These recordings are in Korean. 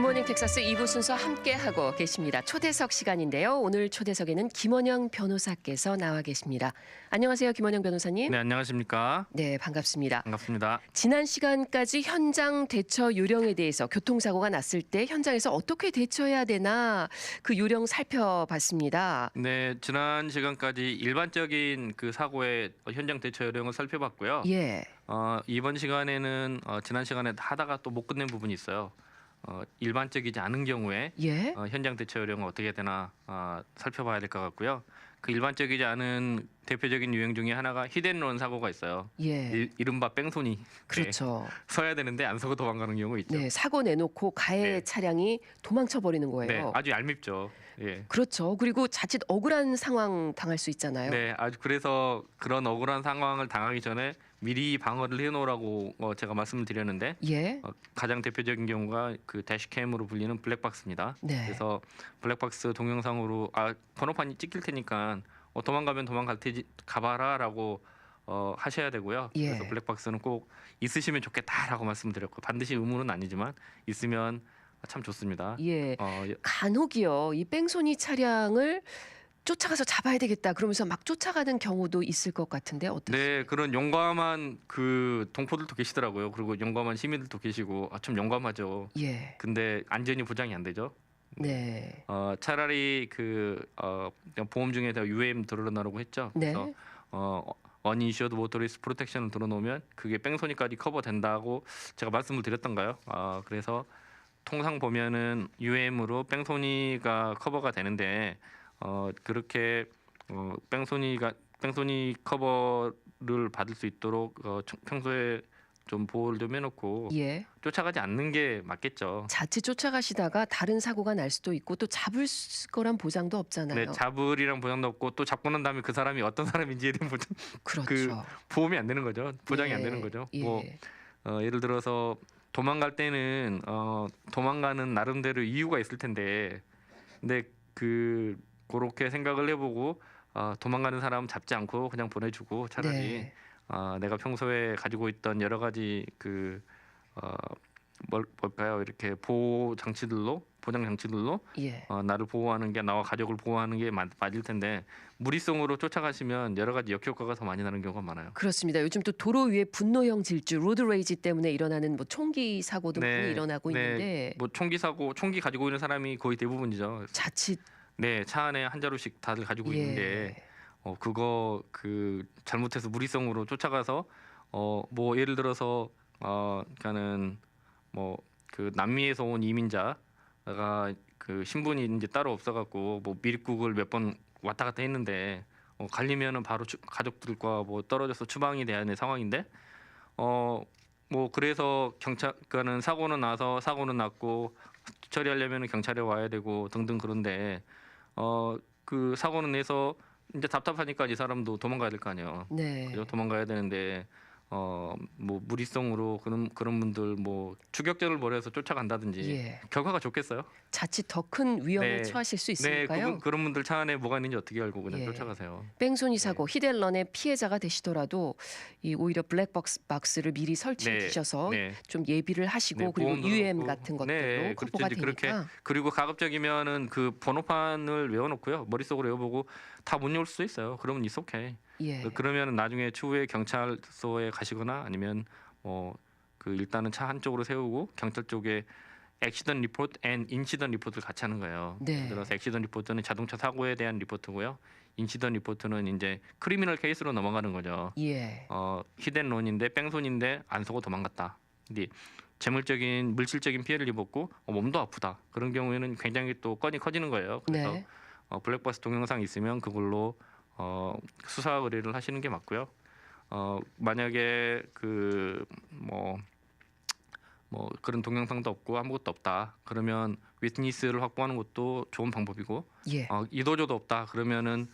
굿모닝 텍사스 2부 순서 함께하고 계십니다. 초대석 시간인데요. 오늘 초대석에는 김원영 변호사께서 나와 계십니다. 안녕하세요, 김원영 변호사님. 네, 안녕하십니까. 네, 반갑습니다. 반갑습니다. 지난 시간까지 현장 대처 요령에 대해서 교통사고가 났을 때 현장에서 어떻게 대처해야 되나 그 요령 살펴봤습니다. 네, 지난 시간까지 일반적인 그 사고의 현장 대처 요령을 살펴봤고요. 예. 이번 시간에는 지난 시간에 하다가 또 못 끝낸 부분이 있어요. 일반적이지 않은 경우에 예. 현장 대처 요령은 어떻게 되나 살펴봐야 될 것 같고요. 그 일반적이지 않은 대표적인 유형 중에 하나가 히든런 사고가 있어요. 예. 이른바 뺑소니. 그렇죠. 네, 서야 되는데 안 서고 도망가는 경우 있죠. 네, 사고 내놓고 가해 네. 차량이 도망쳐 버리는 네, 거예요. 아주 얄밉죠. 예. 그렇죠. 그리고 자칫 억울한 상황 당할 수 있잖아요. 네, 아주 그래서 그런 억울한 상황을 당하기 전에 미리 방어를 해놓으라고 제가 말씀을 드렸는데 예. 가장 대표적인 경우가 그 대시캠으로 불리는 블랙박스입니다. 네. 그래서 블랙박스 동영상으로 번호판이 찍힐 테니까 도망가면 도망갈 테지 가봐라라고 하셔야 되고요. 예. 그래서 블랙박스는 꼭 있으시면 좋겠다라고 말씀드렸고 반드시 의무는 아니지만 있으면 참 좋습니다. 예. 간혹이요. 이 뺑소니 차량을 쫓아가서 잡아야 되겠다 그러면서 막 쫓아가는 경우도 있을 것 같은데 어떠세요? 네, 그런 용감한 그 동포들도 계시더라고요. 그리고 용감한 시민들도 계시고 참 용감하죠. 예. 근데 안전이 보장이 안 되죠. 네. 차라리 보험 중에다 UAM 들어놓으라고 했죠. 네. 그래서 uninsured motorist protection을 들어놓으면 그게 뺑소니까지 커버된다고 제가 말씀을 드렸던가요? 그래서 통상 보면은 UAM으로 뺑소니가 커버가 되는데 그렇게 뺑소니 커버를 받을 수 있도록 평소에 좀 보호를 좀 해놓고 예. 쫓아가지 않는 게 맞겠죠. 자칫 쫓아가시다가 다른 사고가 날 수도 있고 또 잡을 거란 보장도 없잖아요. 네, 잡으리랑 보장도 없고 또 잡고 난 다음에 그 사람이 어떤 사람인지에 대한 그렇죠. 보험이 안 되는 거죠. 보장이 예. 안 되는 거죠. 예. 뭐 예를 들어서 도망갈 때는 도망가는 나름대로 이유가 있을 텐데, 근데 그렇게 생각을 해보고 도망가는 사람 잡지 않고 그냥 보내주고 차라리 네. 내가 평소에 가지고 있던 여러 가지 뭘까요? 이렇게 보장 장치들로 예. 나를 보호하는 게 나와 가족을 보호하는 게 맞을 텐데 무리성으로 쫓아가시면 여러 가지 역효과가 더 많이 나는 경우가 많아요. 그렇습니다. 요즘 또 도로 위에 분노형 질주, 로드레이지 때문에 일어나는 뭐 총기 사고도 많이 일어나고 있는데 뭐 총기 가지고 있는 사람이 거의 대부분이죠. 자칫 네, 차 안에 한 자루씩 다들 가지고 있는데 그거 잘못해서 무리성으로 쫓아가서 뭐 예를 들어서 그러니까는 뭐 남미에서 온 이민자가 그 신분이 이제 따로 없어갖고 뭐 미립국을 몇 번 왔다 갔다 했는데 갈리면은 바로 가족들과 뭐 떨어져서 추방이 돼야 하는 상황인데 뭐 그래서 경찰과는 사고는 났고 처리하려면 경찰에 와야 되고 등등 그런데 그 사고는 내서 이제 답답하니까 이 사람도 도망가야 될 거 아니에요. 네. 그죠? 도망가야 되는데 뭐 무리성으로 그런 분들 뭐 추격전을 벌여서 쫓아간다든지 결과가 좋겠어요? 자칫 더 큰 위험에 처하실 수 있으니까요. 네, 그런 분들 차 안에 뭐가 있는지 어떻게 알고 그냥 쫓아가세요. 뺑소니 사고, 히든런의 피해자가 되시더라도 오히려 블랙박스를 미리 설치해 주셔서 좀 예비를 하시고 그리고 UM 같은 것들도 커버가 되니까. 그렇게 그리고 가급적이면은 그 번호판을 외워놓고요 머릿속으로 외워보고 다 못 외울 수 있어요. 그러면 it's okay. 그러면 나중에 추후에 경찰서에 가시거나 아니면 일단은 차 한쪽으로 세우고 경찰 쪽에 액시던 리포트 앤 인시던 리포트를 같이 하는 거예요. 예를 들어서 액시던 리포트는 자동차 사고에 대한 리포트고요. 인시던 리포트는 이제 크리미널 케이스로 넘어가는 거죠. 히든런인데 뺑소니인데 안 서고 도망갔다. 근데 물질적인 피해를 입었고 몸도 아프다. 그런 경우에는 굉장히 또 건이 커지는 거예요. 그래서 블랙박스 동영상 있으면 그걸로 수사 의뢰를 하시는 게 맞고요. 만약에 뭐 그런 동영상도 없고 아무것도 없다. 그러면 위트니스를 확보하는 것도 좋은 방법이고 이도저도 없다. 그러면은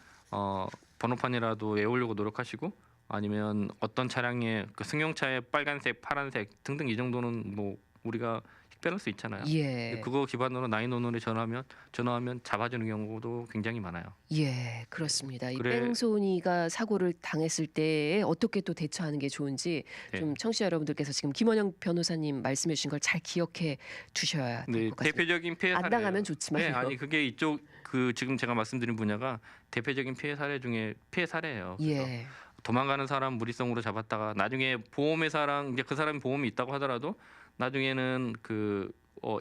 번호판이라도 외우려고 노력하시고 아니면 어떤 차량의 그 승용차의 빨간색, 파란색 등등 이 정도는 뭐 우리가 특별할 수 있잖아요. 예. 그거 기반으로 911에 전화하면 잡아주는 경우도 굉장히 많아요. 예, 그렇습니다. 이 그래 뺑소니가 사고를 당했을 때에 어떻게 또 대처하는 게 좋은지 네. 좀 청취자 여러분들께서 지금 김원영 변호사님 말씀해 주신 걸 잘 기억해 두셔야 될 네, 것 같습니다. 대표적인 피해 안 사례예요. 당하면 좋지만요. 네, 아니 그게 이쪽 그 지금 제가 말씀드린 분야가 대표적인 피해 사례 중에 피해 사례예요. 그래서 예. 도망가는 사람 무리성으로 잡았다가 나중에 보험회사랑 이제 그 사람이 보험이 있다고 하더라도 나중에는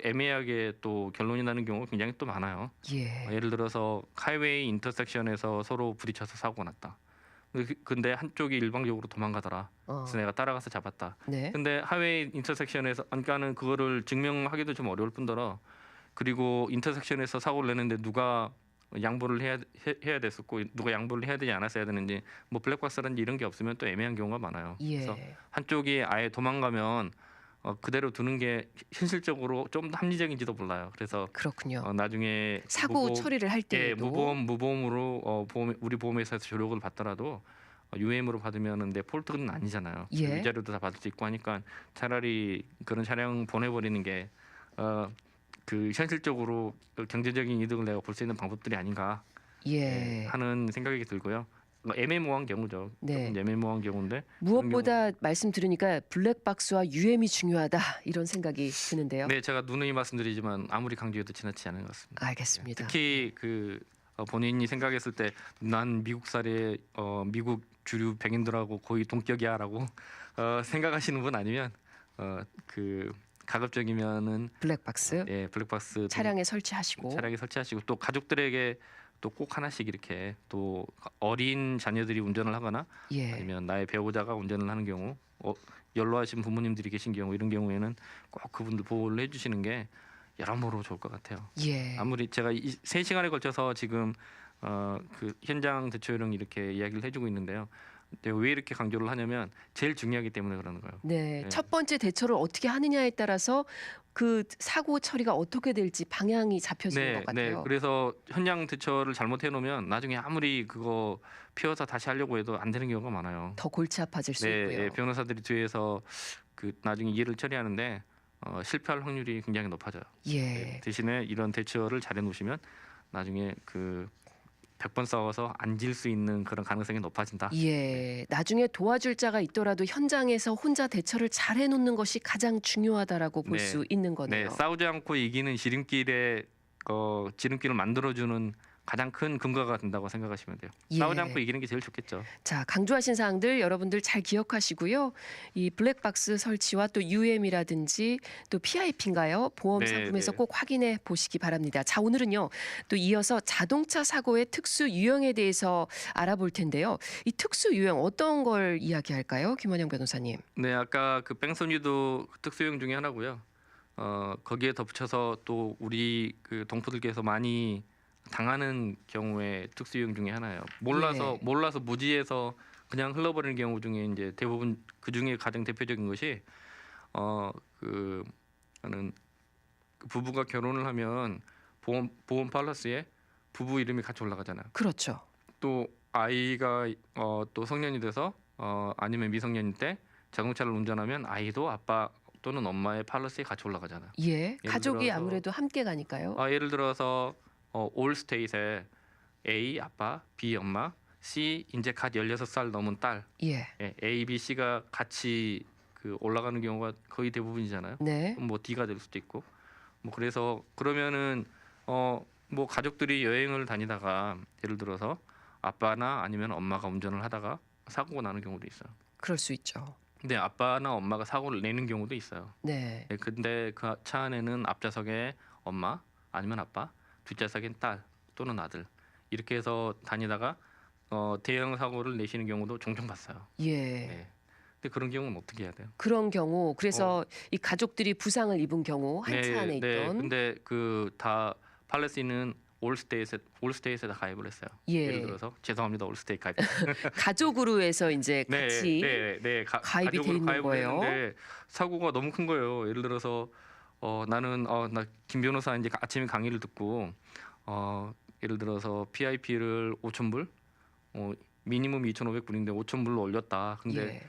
애매하게 또 결론이 나는 경우가 굉장히 또 많아요. 예. 예를 들어서 하이웨이 인터섹션에서 서로 부딪혀서 사고가 났다. 근데 한쪽이 일방적으로 도망가더라. 그래서 내가 따라가서 잡았다. 네. 근데 하이웨이 인터섹션에서 그러니까는 그거를 증명하기도 좀 어려울 뿐더러 그리고 인터섹션에서 사고를 내는데 누가 양보를 해야 됐었고 누가 양보를 해야 되지 않았어야 되는지 뭐 블랙박스라든지 이런 게 없으면 또 애매한 경우가 많아요. 예. 그래서 한쪽이 아예 도망가면 그대로 두는 게 현실적으로 좀 더 합리적인지도 몰라요. 그래서 그렇군요. 나중에 사고 처리를 할 때에도 무보험으로 우리 보험회사에서 조력을 받더라도 UM으로 받으면 내 폴트는 아니잖아요. 예. 위자료도 다 받을 수 있고 하니까 차라리 그런 차량 보내버리는 게 그 현실적으로 경제적인 이득을 내가 볼 수 있는 방법들이 아닌가 하는 생각이 들고요. 애매모호한 경우죠. 네. 조금 애매모호한 경우인데 무엇보다 말씀 들으니까 블랙박스와 UM이 중요하다 이런 생각이 드는데요. 네, 제가 누누이 말씀드리지만 아무리 강조해도 지나치지 않은 것 같습니다. 알겠습니다. 특히 본인이 생각했을 때 난 미국 사례 미국 주류 백인들하고 거의 동격이야라고 생각하시는 분 아니면 가급적이면은 블랙박스 블랙박스 차량에 설치하시고 또 가족들에게 또 꼭 하나씩 이렇게 또 어린 자녀들이 운전을 하거나 예. 아니면 나의 배우자가 운전을 하는 경우 연로하신 부모님들이 계신 경우 이런 경우에는 꼭 그분들 보호를 해주시는 게 여러모로 좋을 것 같아요. 예. 아무리 제가 3시간에 걸쳐서 지금 그 현장 대처 요령 이렇게 이야기를 해주고 있는데요. 근데 왜 이렇게 강조를 하냐면 제일 중요하기 때문에 그러는 거예요. 네, 네. 첫 번째 대처를 어떻게 하느냐에 따라서 그 사고 처리가 어떻게 될지 방향이 잡혀지는 것 같아요. 네. 그래서 현장 대처를 잘못해 놓으면 나중에 아무리 그거 피워서 다시 하려고 해도 안 되는 경우가 많아요. 더 골치 아파질 수 있고요. 변호사들이 뒤에서 나중에 일을 처리하는데 실패할 확률이 굉장히 높아져요. 예. 대신에 이런 대처를 잘해 놓으시면 나중에 100번 싸워서 안 질 수 있는 그런 가능성이 높아진다. 예. 나중에 도와줄 자가 있더라도 현장에서 혼자 대처를 잘 해놓는 것이 가장 중요하다라고 볼 수 있는 거네요. 네, 싸우지 않고 이기는 지름길을 만들어주는 가장 큰 근거가 된다고 생각하시면 돼요. 예. 싸우지 않고 이기는 게 제일 좋겠죠. 자, 강조하신 사항들 여러분들 잘 기억하시고요. 이 블랙박스 설치와 또 UM이라든지 또 PIP인가요? 보험 상품에서 꼭 확인해 보시기 바랍니다. 자, 오늘은요. 또 이어서 자동차 사고의 특수 유형에 대해서 알아볼 텐데요. 이 특수 유형 어떤 걸 이야기할까요? 김원영 변호사님. 네, 아까 뺑소니도 특수 유형 중에 하나고요. 거기에 덧붙여서 또 우리 동포들께서 많이 당하는 경우에 특수 유형 중에 하나예요. 몰라서 무지해서 그냥 흘러버리는 경우 중에 이제 대부분 그 중에 가장 대표적인 것이 하는 부부가 결혼을 하면 보험 팔러스에 부부 이름이 같이 올라가잖아요. 그렇죠. 또 아이가 또 성년이 돼서 아니면 미성년일 때 자동차를 운전하면 아이도 아빠 또는 엄마의 팔러스에 같이 올라가잖아요. 예, 가족이 아무래도 함께 가니까요. 예를 들어서 올 스테이트에 A 아빠, B 엄마, C 이제 갓 16살 넘은 딸, A, B, C가 같이 올라가는 경우가 거의 대부분이잖아요. 네. 뭐 D가 될 수도 있고, 뭐 그래서 그러면은 뭐 가족들이 여행을 다니다가 예를 들어서 아빠나 아니면 엄마가 운전을 하다가 사고가 나는 경우도 있어요. 그럴 수 있죠. 근데 아빠나 엄마가 사고를 내는 경우도 있어요. 네. 근데 그 차 안에는 앞좌석에 엄마 아니면 아빠, 뒷좌석엔 딸 또는 아들 이렇게 해서 다니다가 대형 사고를 내시는 경우도 종종 봤어요. 예. 근데 그런 경우는 어떻게 해야 돼요? 그런 경우 그래서 이 가족들이 부상을 입은 경우 한 차 안에 있던. 근데 다 팔레스는 올스테이트에 다 가입을 했어요. 예를 들어서 죄송합니다, 올스테이트 가입. 가족으로 해서 이제 같이 가입이 돼 있는 거예요. 사고가 너무 큰 거예요. 예를 들어서 나는 나 김 변호사 이제 아침에 강의를 듣고 예를 들어서 PIP를 5,000불, 미니멈 2,500불인데 5,000불로 올렸다. 근데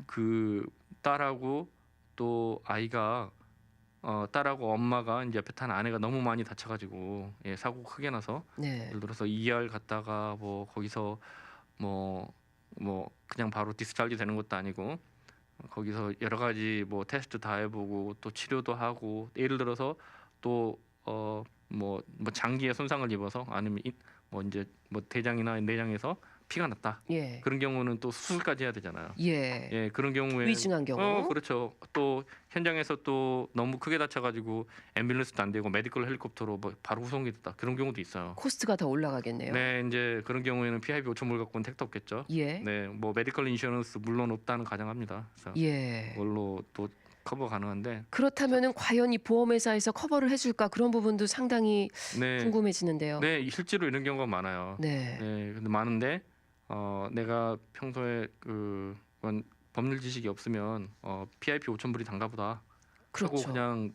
그 딸하고 또 아이가 딸하고 엄마가 이제 옆에 탄 아내가 너무 많이 다쳐가지고 예, 사고 크게 나서 네. 예를 들어서 ER 갔다가 뭐 거기서 뭐 그냥 바로 디스차지 되는 것도 아니고 거기서 여러 가지 뭐 테스트 다 해보고 또 치료도 하고 예를 들어서 또 뭐 장기에 손상을 입어서 아니면 뭐 이제 뭐 대장이나 내장에서 피가 났다. 예. 그런 경우는 또 수술까지 해야 되잖아요. 예. 예, 그런 경우에 위중한 경우. 그렇죠. 또 현장에서 또 너무 크게 다쳐가지고 앰뷸런스도 안 되고 메디컬 헬리콥터로 뭐 바로 후송이 됐다. 그런 경우도 있어요. 코스트가 더 올라가겠네요. 네, 이제 그런 경우에는 PIB 5,000불 갖고는 택도 없겠죠. 예. 네, 뭐 메디컬 인슈런스 물론 없다는 가정합니다. 그래서 예. 그걸로 또 커버 가능한데 그렇다면은 과연 이 보험회사에서 커버를 해줄까 그런 부분도 상당히 네, 궁금해지는데요. 네, 실제로 이런 경우가 많아요. 네. 네, 근데 많은데 내가 평소에 그건 법률 지식이 없으면 PIP 5,000불이 단가 보다 하고 그렇죠. 그냥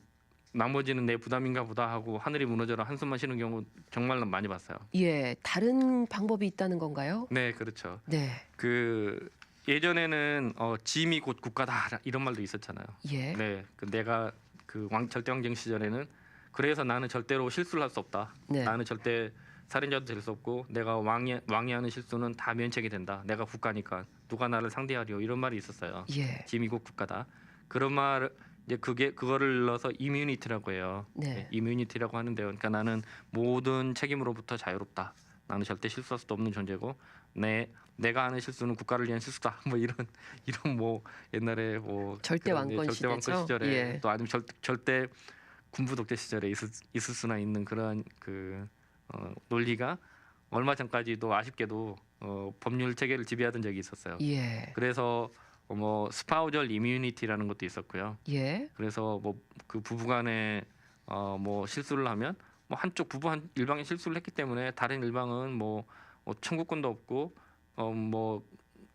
나머지는 내 부담인가 보다 하고 하늘이 무너져라 한숨만 쉬는 경우 정말 많이 봤어요. 예, 다른 방법이 있다는 건가요? 네, 그렇죠. 네. 예전에는 짐이 곧 국가다 이런 말도 있었잖아요. 예. 네, 내가 절대 왕정 시절에는 그래서 나는 절대로 실수를 할 수 없다. 네. 나는 절대 살인자도 될 수 없고 내가 왕이 하는 실수는 다 면책이 된다. 내가 국가니까 누가 나를 상대하려 이런 말이 있었어요. 예. 짐이 곧 국가다. 그런 말 이제 그거를 넣어서 이뮤니티라고 해요. 네. 이뮤니티라고 하는데요. 그러니까 나는 모든 책임으로부터 자유롭다. 나는 절대 실수할 수도 없는 존재고 내가 하는 실수는 국가를 위한 실수다. 뭐 이런 뭐 옛날에 뭐 절대 왕권 절대 왕권 시대죠? 시절에 예. 또 아니면 절대 군부 독재 시절에 있을 수나 있는 그런 논리가 얼마 전까지도 아쉽게도 법률 체계를 지배하던 적이 있었어요. 예. 그래서 뭐 스파우절 이뮤니티라는 것도 있었고요. 예. 그래서 뭐 그 부부간에 뭐 실수를 하면 뭐 한쪽 부부 일방이 실수를 했기 때문에 다른 일방은 뭐 청구권도 없고 뭐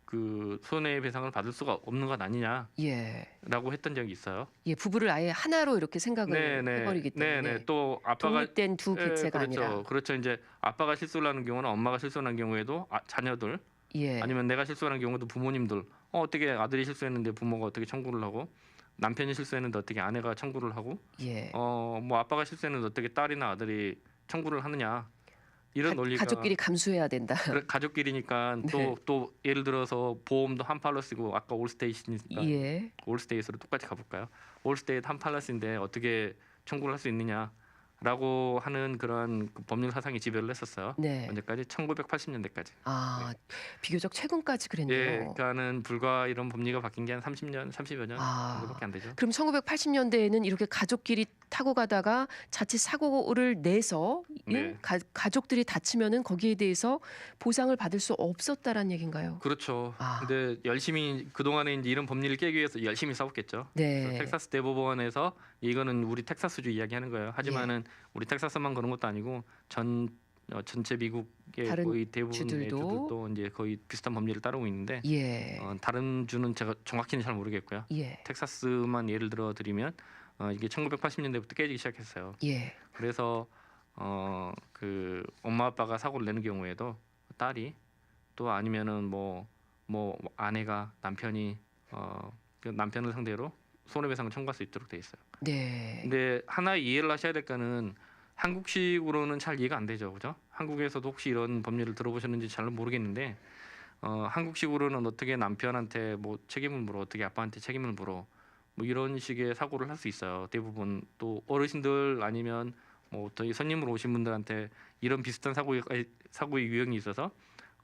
그 손해배상을 받을 수가 없는 것 아니냐라고 예. 했던 적이 있어요. 예, 부부를 아예 하나로 이렇게 생각을 해버리기 때문에 네네. 또 아빠가 독립된 두 객체가 그렇죠. 아니라. 그렇죠. 이제 아빠가 실수를 하는 경우는 엄마가 실수를 한 경우에도 자녀들 예. 아니면 내가 실수하는 경우도 부모님들 어떻게 아들이 실수했는데 부모가 어떻게 청구를 하고 남편이 실수했는데 어떻게 아내가 청구를 하고 예. 뭐 아빠가 실수했는데 어떻게 딸이나 아들이 청구를 하느냐 이런 논리가 가족끼리 감수해야 된다. 가족끼리니까 네. 또 예를 들어서 보험도 한 팔러스고 아까 올스테이트니까 예. 올스테이트로 똑같이 가볼까요? 올스테이트 한 팔러스인데 어떻게 청구를 할 수 있느냐라고 하는 그런 법률 사상이 지배를 했었어요. 네. 언제까지? 1980년대까지. 아, 비교적 최근까지 그랬네요. 예, 그러니까는 불과 이런 법리가 바뀐 게 한 30년, 30여 년 정도밖에 안 되죠. 그럼 1980년대에는 이렇게 가족끼리 타고 가다가 자칫 사고를 내서 네. 가족들이 다치면은 거기에 대해서 보상을 받을 수 없었다라는 얘기인가요? 그렇죠. 아. 근데 열심히 그동안에 이제 이런 법리를 깨기 위해서 열심히 싸웠겠죠. 네. 그래서 텍사스 대법원에서 이거는 우리 텍사스주 이야기하는 거예요. 하지만은 우리 텍사스만 그런 것도 아니고 전체 미국의 다른 거의 대부분의 주들도 주들도 이제 거의 비슷한 법리를 따르고 있는데 예. 다른 주는 제가 정확히는 잘 모르겠고요. 예. 텍사스만 예를 들어 드리면 이게 1980년대부터 깨지기 시작했어요. 예. 그래서 그 엄마 아빠가 사고를 내는 경우에도 딸이 또 아니면은 뭐 아내가 남편이 그 남편을 상대로 손해배상을 청구할 수 있도록 돼 있어요. 네. 근데 하나 이해를 하셔야 될 거는 한국식으로는 잘 이해가 안 되죠, 그죠? 한국에서도 혹시 이런 법률을 들어보셨는지 잘 모르겠는데 한국식으로는 어떻게 남편한테 뭐 책임을 물어, 어떻게 아빠한테 책임을 물어, 뭐 이런 식의 사고를 할 수 있어요. 대부분 또 어르신들 아니면 뭐 저희 손님으로 오신 분들한테 이런 비슷한 사고의 유형이 있어서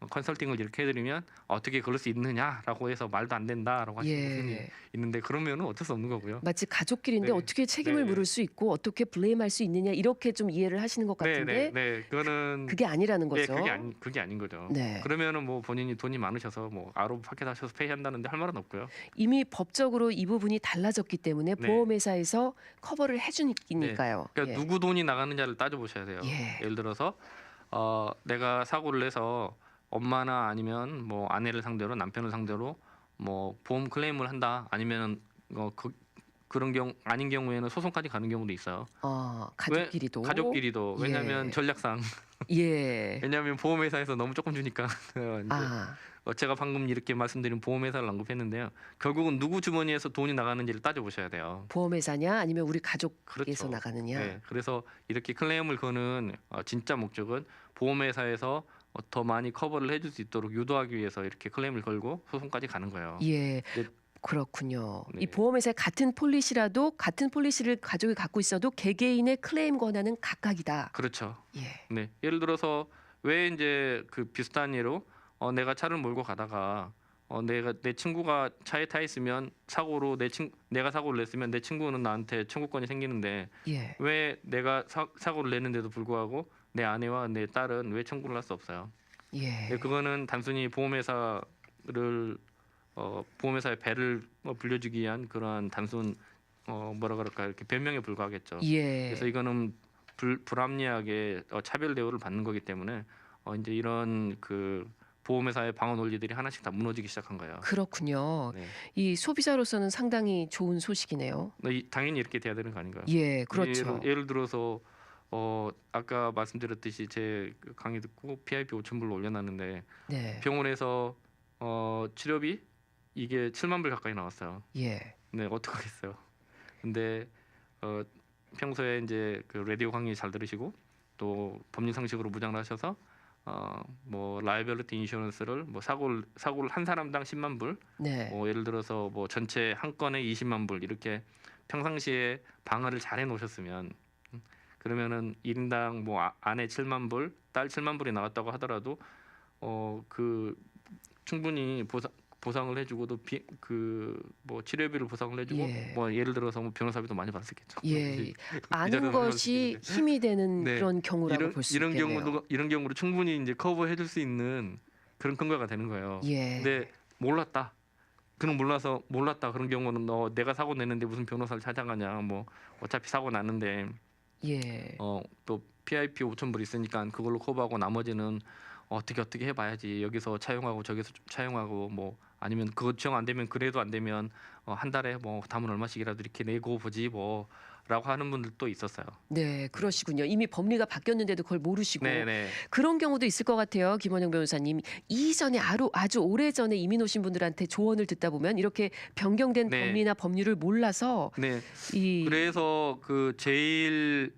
컨설팅을 이렇게 해드리면 어떻게 그럴 수 있느냐라고 해서 말도 안 된다라고 하시는 분이 있는데 그러면은 어쩔 수 없는 거고요. 마치 가족끼리인데 네. 어떻게 책임을 네. 물을 수 있고 어떻게 블레임할 수 있느냐 이렇게 좀 이해를 하시는 것 같은데 그거는 그게 아니라는 거죠. 그게 아닌 거죠. 네. 그러면은 뭐 본인이 돈이 많으셔서 뭐 아로 파켓 하셔서 페이한다는데 할 말은 없고요. 이미 법적으로 이 부분이 달라졌기 때문에 네. 보험회사에서 커버를 해주니까요. 그러니까 누구 돈이 나가느냐를 따져 보셔야 돼요. 예. 예를 들어서 내가 사고를 내서 엄마나 아니면 뭐 아내를 상대로 남편을 상대로 뭐 보험 클레임을 한다 아니면은 그런 경우 아닌 경우에는 소송까지 가는 경우도 있어요. 가족끼리도. 가족끼리도 왜냐하면 예. 전략상 예. 왜냐하면 보험회사에서 너무 조금 주니까 이제 아, 제가 방금 이렇게 말씀드린 보험회사를 언급했는데요. 결국은 누구 주머니에서 돈이 나가는지를 따져보셔야 돼요. 보험회사냐 아니면 우리 가족에서 그렇죠. 나가느냐. 네, 그래서 이렇게 클레임을 거는 진짜 목적은 보험회사에서 더 많이 커버를 해줄 수 있도록 유도하기 위해서 이렇게 클레임을 걸고 소송까지 가는 거예요. 예. 네. 그렇군요. 이 네. 보험회사의 같은 폴리시라도 같은 폴리시를 가족이 갖고 있어도 개개인의 클레임 권한은 각각이다. 그렇죠. 예. 네, 예를 들어서 왜 이제 그 비슷한 예로 내가 차를 몰고 가다가 내 친구가 차에 타 있으면 사고로 내가 사고를 냈으면 내 친구는 나한테 청구권이 생기는데 예. 왜 내가 사고를 냈는데도 불구하고 내 아내와 내 딸은 왜 청구를 할 수 없어요? 예. 네, 그거는 단순히 보험회사의 배를 불려주기 위한 그러한 단순 뭐라 그럴까 이렇게 변명에 불과하겠죠. 예. 그래서 이거는 불합리하게 차별 대우를 받는 거기 때문에 이제 이런 그 보험회사의 방어 논리들이 하나씩 다 무너지기 시작한 거예요. 그렇군요. 네. 이 소비자로서는 상당히 좋은 소식이네요. 당연히 이렇게 돼야 되는 거 아닌가요? 예, 그렇죠. 예를 들어서 아까 말씀드렸듯이 제 강의 듣고 PIP 5,000불로 올려놨는데 네. 병원에서 치료비 이게 7만 불 가까이 나왔어요. 예. 네, 어떡하겠어요. 근데 평소에 이제 그 라디오 강의 잘 들으시고 또 법률 상식으로 무장을 하셔서 뭐 라이abili티 인슈런스를 뭐 사고를 한 사람당 10만 불, 네. 뭐 예를 들어서 뭐 전체 한 건에 20만 불 이렇게 평상시에 방어를 잘 해놓으셨으면 그러면은 1인당 뭐 아내 7만 불, 딸 7만 불이 나왔다고 하더라도 그 충분히 보상을 해주고도 뭐 치료비를 보상을 해주고 예. 뭐 예를 들어서 뭐 변호사비도 많이 받았겠죠. 예. 아는 자료는 것이 힘이 되는 네. 그런 경우라고 볼 수 있겠네요. 이런 경우로 충분히 이제 커버해줄 수 있는 그런 근거가 되는 거예요. 예. 근데 몰랐다. 몰랐다 그런 경우는 내가 사고 냈는데 무슨 변호사를 찾아가냐. 뭐 어차피 사고 났는데 예. 또 PIP 5,000불 있으니까 그걸로 커버하고 나머지는 어떻게 해봐야지. 여기서 차용하고 저기서 차용하고 뭐 아니면 그거 정 안 되면 그래도 안 되면 한 달에 뭐 담은 얼마씩이라도 이렇게 내고 보지 뭐라고 하는 분들도 있었어요. 네, 그러시군요. 이미 법리가 바뀌었는데도 그걸 모르시고 네네. 그런 경우도 있을 것 같아요. 김원영 변호사님. 이전에 아주 오래전에 이민 오신 분들한테 조언을 듣다 보면 이렇게 변경된 네. 법리나 법률을 몰라서 네. 그래서 그 제일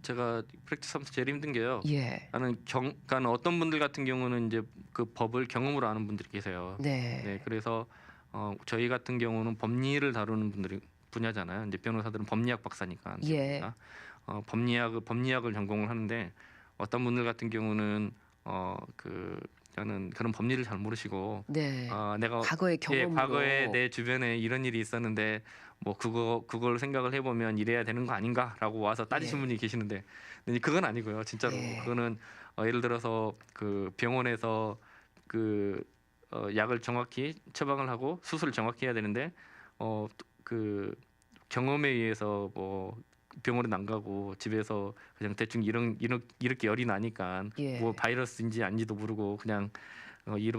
제가 프랙티스 하면서 제일 힘든 게요. 예. 그러니까 어떤 분들 같은 경우는 이제 그 법을 경험으로 아는 분들이 계세요. 네. 네, 그래서 저희 같은 경우는 법리를 다루는 분야잖아요. 이제 변호사들은 법리학 박사니까. 예. 법리학을 전공을 하는데 어떤 분들 같은 경우는 저는 그런 법리를 잘 모르시고 네. 내가 과거의 경험으로 과거에 내 주변에 이런 일이 있었는데 뭐 그걸 생각을 해보면 이래야 되는 거 아닌가라고 와서 따지신 예. 분이 계시는데 근데 그건 아니고요. 진짜로 예. 그거는 예를 들어서 그 병원에서 그 약을 정확히 처방을 하고 수술을 정확히 해야 되는데 그 경험에 의해서 뭐 병원에 안 가고 집에서 그냥 대충 이렇게 열이 나니까 예. 뭐 바이러스인지 아닌지도 모르고 그냥 이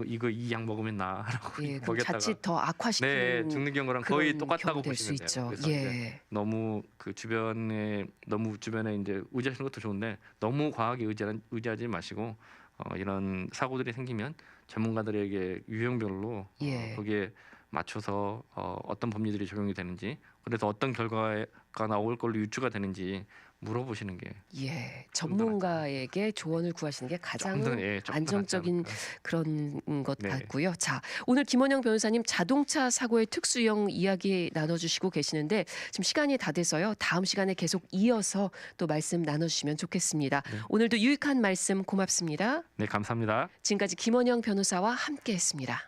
약 먹으면 나라고 예, 그럼 먹였다가 자칫 더 악화시키는 죽는 경우랑 거의 그런 똑같다고 경우 될 수 보시면 돼요. 있죠. 그래서 이제 예. 너무 주변에 이제 의지하시는 것도 좋은데 너무 과하게 의지하지 마시고 이런 사고들이 생기면 전문가들에게 유형별로 예. 거기에 맞춰서 어떤 법리들이 적용이 되는지 그래서 어떤 결과가 나올 걸로 유추가 되는지 물어보시는 게 예, 전문가에게 조언을 구하시는 게 가장 조금 더 안정적인 낫지 그런 것 네. 같고요. 자, 오늘 김원영 변호사님 자동차 사고의 특수형 이야기 나눠주시고 계시는데 지금 시간이 다 돼서요. 다음 시간에 계속 이어서 또 말씀 나눠주시면 좋겠습니다. 네. 오늘도 유익한 말씀 고맙습니다. 네, 감사합니다. 지금까지 김원영 변호사와 함께했습니다.